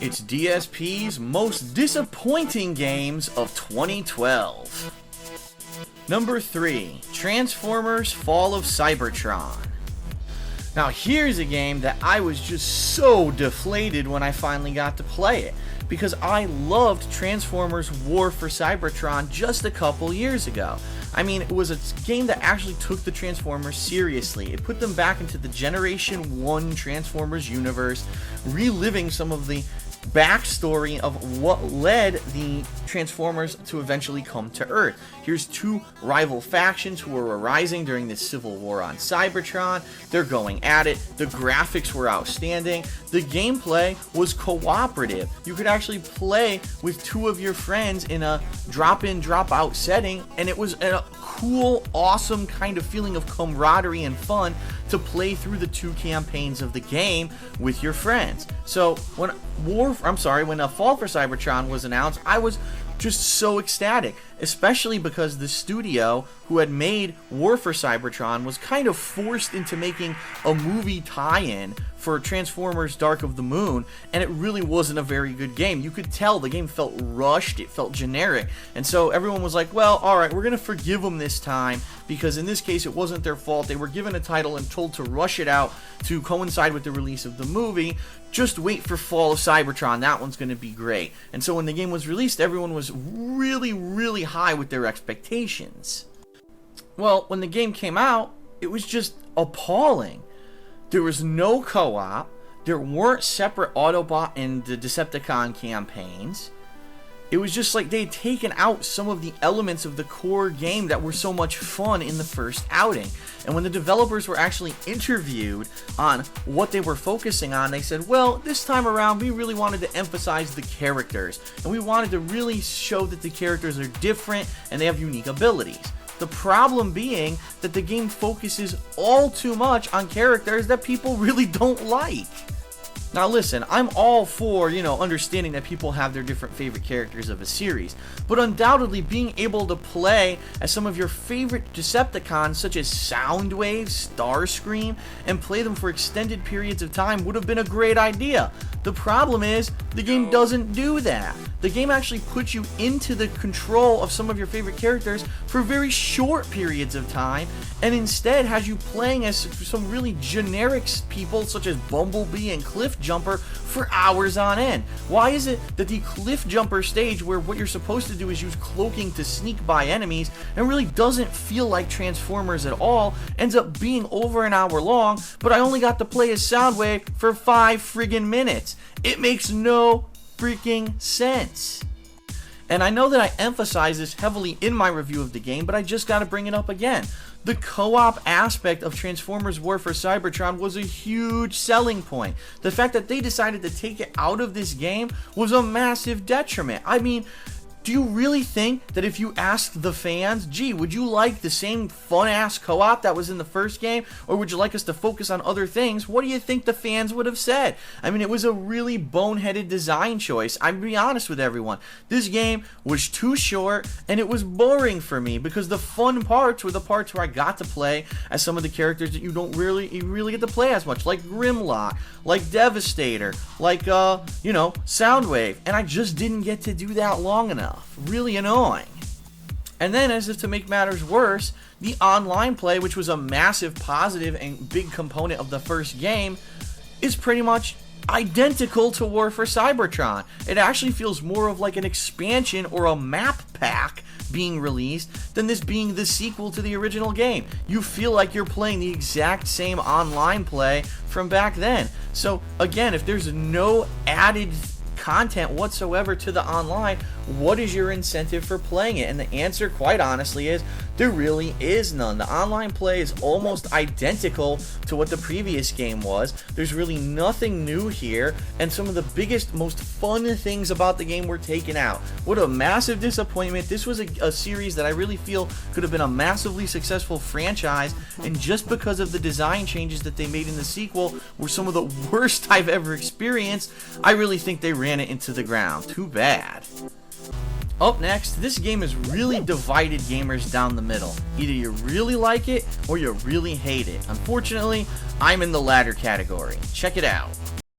It's DSP's most disappointing games of 2012. Number 3, Transformers Fall of Cybertron. Now here's a game that I was just so deflated when I finally got to play it, because I loved Transformers War for Cybertron just a couple years ago. I mean, it was a game that actually took the Transformers seriously. It put them back into the Generation 1 Transformers universe, reliving some of the backstory of what led the Transformers to eventually come to Earth. Here's two rival factions who were arising during this civil war on Cybertron. They're going at it. The graphics were outstanding. The gameplay was cooperative. You could actually play with two of your friends in a drop-in, drop-out setting, and it was a cool, awesome kind of feeling of camaraderie and fun to play through the two campaigns of the game with your friends. So when Fall for Cybertron was announced, I was just so ecstatic, especially because the studio who had made War for Cybertron was kind of forced into making a movie tie-in for Transformers Dark of the Moon, and it really wasn't a very good game. You could tell the game felt rushed, it felt generic, and so everyone was like, well, alright, we're going to forgive them this time, because in this case it wasn't their fault. They were given a title and told to rush it out to coincide with the release of the movie. Just wait for Fall of Cybertron, that one's going to be great. And so when the game was released, everyone was really, really high with their expectations. Well, when the game came out, it was just appalling. There was no co-op, there weren't separate Autobot and the Decepticon campaigns. It was just like they'd taken out some of the elements of the core game that were so much fun in the first outing. And when the developers were actually interviewed on what they were focusing on, they said, well, this time around we really wanted to emphasize the characters. And we wanted to really show that the characters are different and they have unique abilities. The problem being that the game focuses all too much on characters that people really don't like. Now listen, I'm all for, understanding that people have their different favorite characters of a series, but undoubtedly being able to play as some of your favorite Decepticons such as Soundwave, Starscream, and play them for extended periods of time would have been a great idea. The problem is, the game doesn't do that. The game actually puts you into the control of some of your favorite characters for very short periods of time, and instead has you playing as some really generic people such as Bumblebee and Cliffjumper for hours on end. Why is it that the Cliffjumper stage, where what you're supposed to do is use cloaking to sneak by enemies and really doesn't feel like Transformers at all, ends up being over an hour long, but I only got to play as Soundwave for 5 friggin' minutes? It makes no freaking sense. And I know that I emphasize this heavily in my review of the game, but I just gotta bring it up again. The co-op aspect of Transformers War for Cybertron was a huge selling point. The fact that they decided to take it out of this game was a massive detriment. I mean, do you really think that if you asked the fans, gee, would you like the same fun-ass co-op that was in the first game, or would you like us to focus on other things? What do you think the fans would have said? I mean, it was a really boneheaded design choice. I'm being honest with everyone. This game was too short, and it was boring for me, because the fun parts were the parts where I got to play as some of the characters that you really get to play as much, like Grimlock, like Devastator, like, Soundwave, and I just didn't get to do that long enough. Really annoying. And then, as if to make matters worse, the online play, which was a massive positive and big component of the first game, is pretty much identical to War for Cybertron. It actually feels more of like an expansion or a map pack being released than this being the sequel to the original game. You feel like you're playing the exact same online play from back then. So again, if there's no added content whatsoever to the online, what is your incentive for playing it? And the answer, quite honestly, is there really is none. The online play is almost identical to what the previous game was. There's really nothing new here, and some of the biggest, most fun things about the game were taken out. What a massive disappointment. This was a series that I really feel could have been a massively successful franchise, and just because of the design changes that they made in the sequel were some of the worst I've ever experienced, I really think they ran it into the ground. Too bad. Up next, this game has really divided gamers down the middle. Either you really like it or you really hate it. Unfortunately, I'm in the latter category. Check it out.